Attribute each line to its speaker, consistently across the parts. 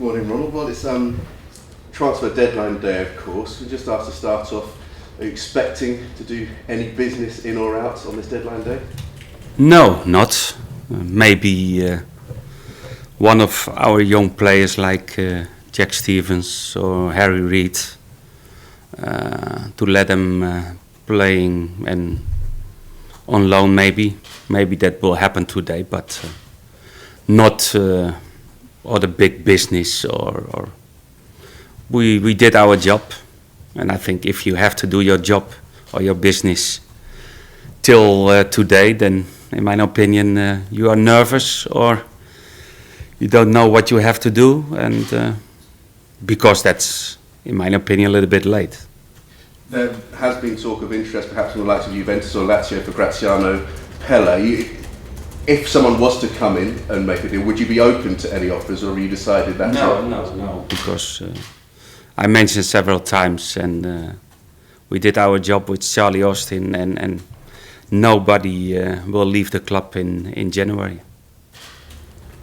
Speaker 1: Morning, Ronald. Well, it's transfer deadline day, of course. We just asked to start off. Are you expecting to do any business in or out on this deadline day?
Speaker 2: No, not. Maybe one of our young players like Jack Stevens or Harry Reid to let them playing and on loan maybe. Maybe that will happen today, but not other big business or we did our job, and I think if you have to do your job or your business till today, then in my opinion you are nervous or you don't know what you have to do, and because that's in my opinion a little bit late.
Speaker 1: There has been talk of interest perhaps from the likes of Juventus or Lazio for Graziano Pella. If someone was to come in and make a deal, would you be open to any offers, or have you decided that?
Speaker 2: No. Because I mentioned several times, and we did our job with Charlie Austin, and nobody will leave the club in January.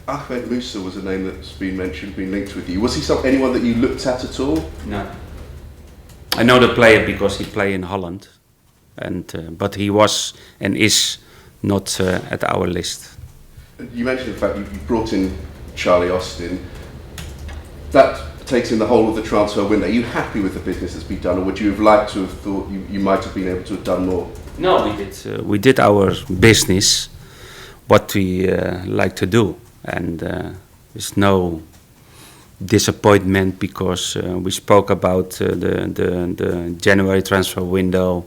Speaker 1: Ahmed Musa was a name that's been mentioned, been linked with you. Was he anyone that you looked at all?
Speaker 2: No. I know the player because he played in Holland, but he was and is not at our list.
Speaker 1: You mentioned the fact you brought in Charlie Austin. That takes in the whole of the transfer window. Are you happy with the business that's been done, or would you have liked to have thought you might have been able to have done more?
Speaker 2: No, we did our business, what we like to do, and there's no disappointment because we spoke about the January transfer window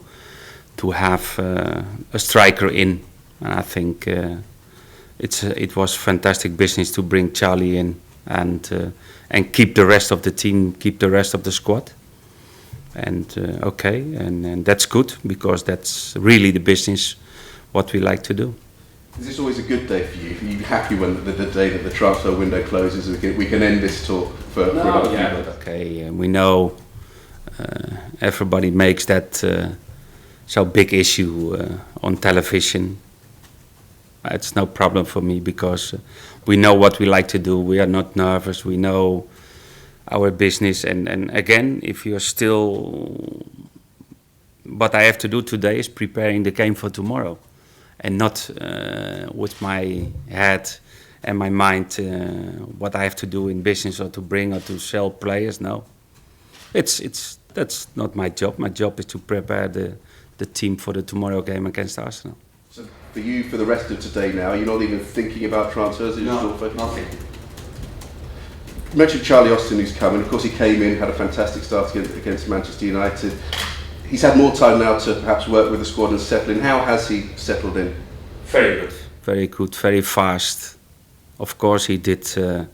Speaker 2: to have a striker in. And I think it was fantastic business to bring Charlie in and keep the rest of the team, keep the rest of the squad. And and that's good because that's really the business what we like to do.
Speaker 1: Is this always a good day for you? Are you happy when the day that the transfer window closes, we can end this talk for another few months?
Speaker 2: Okay, we know everybody makes that so big issue on television. It's no problem for me because we know what we like to do. We are not nervous. We know our business. And again, if you're still... What I have to do today is preparing the game for tomorrow. And not with my head and my mind what I have to do in business or to bring or to sell players. No. That's not my job. My job is to prepare the team for the tomorrow game against Arsenal.
Speaker 1: So for you, for the rest of today now, you're not even thinking about transfers?
Speaker 2: No, nothing.
Speaker 1: You mentioned Charlie Austin who's coming. Of course, he came in, had a fantastic start against Manchester United. He's had more time now to perhaps work with the squad and settle in. How has he settled in?
Speaker 2: Very good. Very good, very fast. Of course, he did a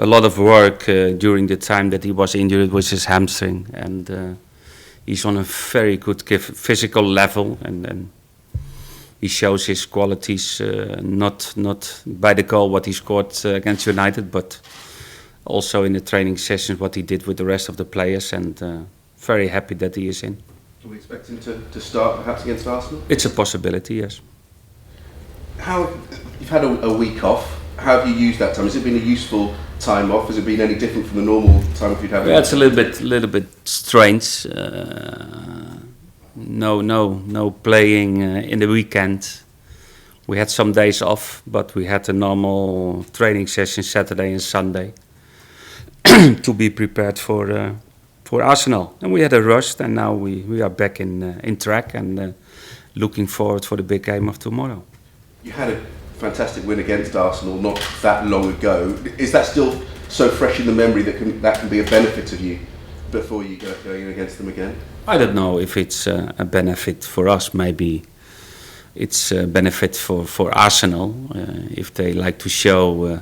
Speaker 2: lot of work during the time that he was injured with his hamstring. And he's on a very good physical level. And he shows his qualities, not by the goal what he scored against United, but also in the training sessions what he did with the rest of the players, and very happy that he is in.
Speaker 1: Do we expect him to start perhaps against Arsenal?
Speaker 2: It's a possibility, yes.
Speaker 1: You've had a week off. How have you used that time? Has it been a useful time off? Has it been any different from the normal time if you'd have?
Speaker 2: Yeah, it's a little bit strange. No playing in the weekend. We had some days off, but we had a normal training session Saturday and Sunday to be prepared for Arsenal. And we had a rest, and now we are back in track and looking forward for the big game of tomorrow.
Speaker 1: You had a fantastic win against Arsenal not that long ago. Is that still so fresh in the memory that can be a benefit to you before you go in against them again?
Speaker 2: I don't know if it's a benefit for us. Maybe it's a benefit for Arsenal if they like to show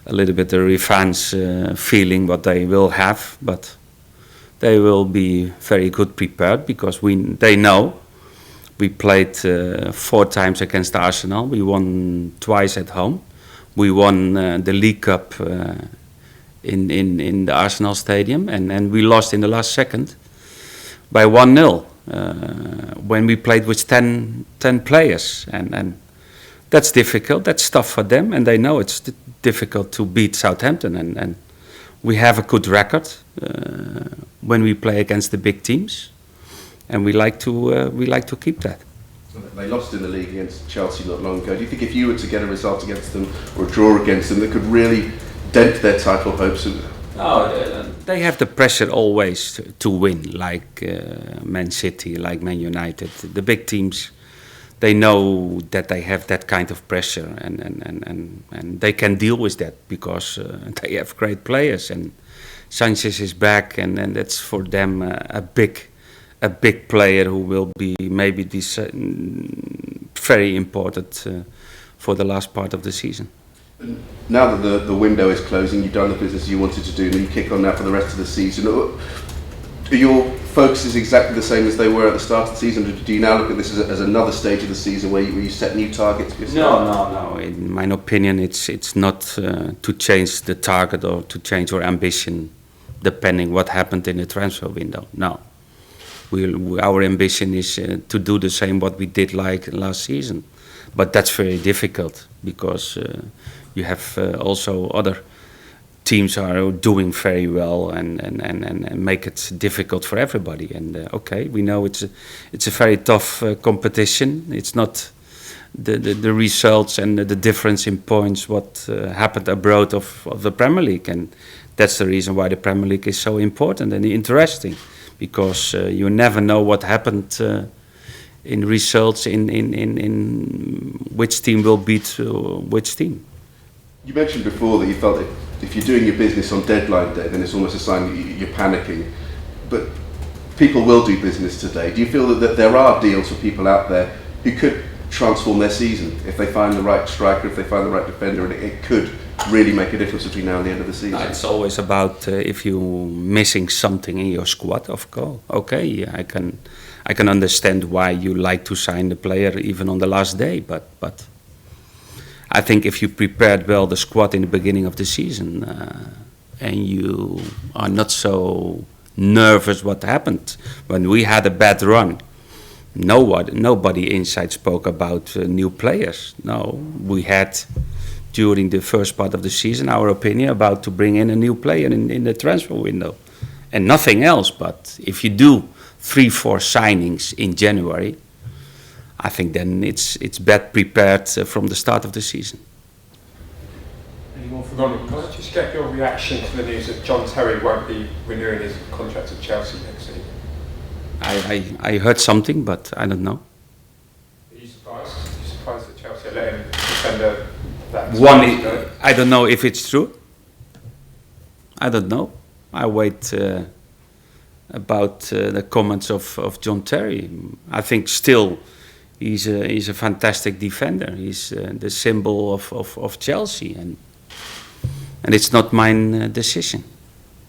Speaker 2: a little bit the revenge feeling what they will have. But they will be very good prepared because they know we played 4 times against Arsenal. We won twice at home. We won the League Cup in the Arsenal Stadium, and we lost in the last second by 1-0 when we played with 10 players, and that's difficult. That's tough for them, and they know it's difficult to beat Southampton. And we have a good record when we play against the big teams, and we like to keep that.
Speaker 1: They lost in the league against Chelsea not long ago. Do you think if you were to get a result against them or a draw against them, that could really dent their title hopes?
Speaker 2: They have the pressure always to win, like Man City, like Man United. The big teams, they know that they have that kind of pressure, and they can deal with that because they have great players, and Sanchez is back, and that's for them a big player who will be maybe very important for the last part of the season.
Speaker 1: Now that the window is closing, you've done the business you wanted to do, and you kick on now for the rest of the season. Are your focuses exactly the same as they were at the start of the season? Do you now look at this as another stage of the season where you set new targets for yourself?
Speaker 2: No. In my opinion, it's not to change the target or to change our ambition depending what happened in the transfer window. No. Our ambition is to do the same what we did like last season, but that's very difficult because you have also other teams are doing very well and make it difficult for everybody. And okay, we know it's a very tough competition. It's not the results and the difference in points what happened abroad of the Premier League, and that's the reason why the Premier League is so important and interesting. Because you never know what happened in results in which team will beat which team.
Speaker 1: You mentioned before that you felt that if you're doing your business on deadline day, then it's almost a sign that you're panicking. But people will do business today. Do you feel that there are deals for people out there who could transform their season if they find the right striker, if they find the right defender, and it could really make a difference between now and the end of the season?
Speaker 2: It's always about if you're missing something in your squad, of course. Okay, I can understand why you like to sign the player even on the last day, but I think if you prepared well the squad in the beginning of the season and you are not so nervous what happened when we had a bad run, nobody inside spoke about new players. No, we had during the first part of the season our opinion about to bring in a new player in the transfer window and nothing else. But if you do 3-4 signings in January, I think then it's better prepared from the start of the season.
Speaker 3: Any more for Ronald? Can I just get your reaction to the news that John Terry won't be renewing his contract at Chelsea next season?
Speaker 2: I heard something, but I don't know.
Speaker 3: Are you surprised? Are you surprised that Chelsea are letting him defend that?
Speaker 2: I don't know if it's true. I don't know. I wait about the comments of John Terry. I think still he's a fantastic defender. He's the symbol of Chelsea, and it's not my decision.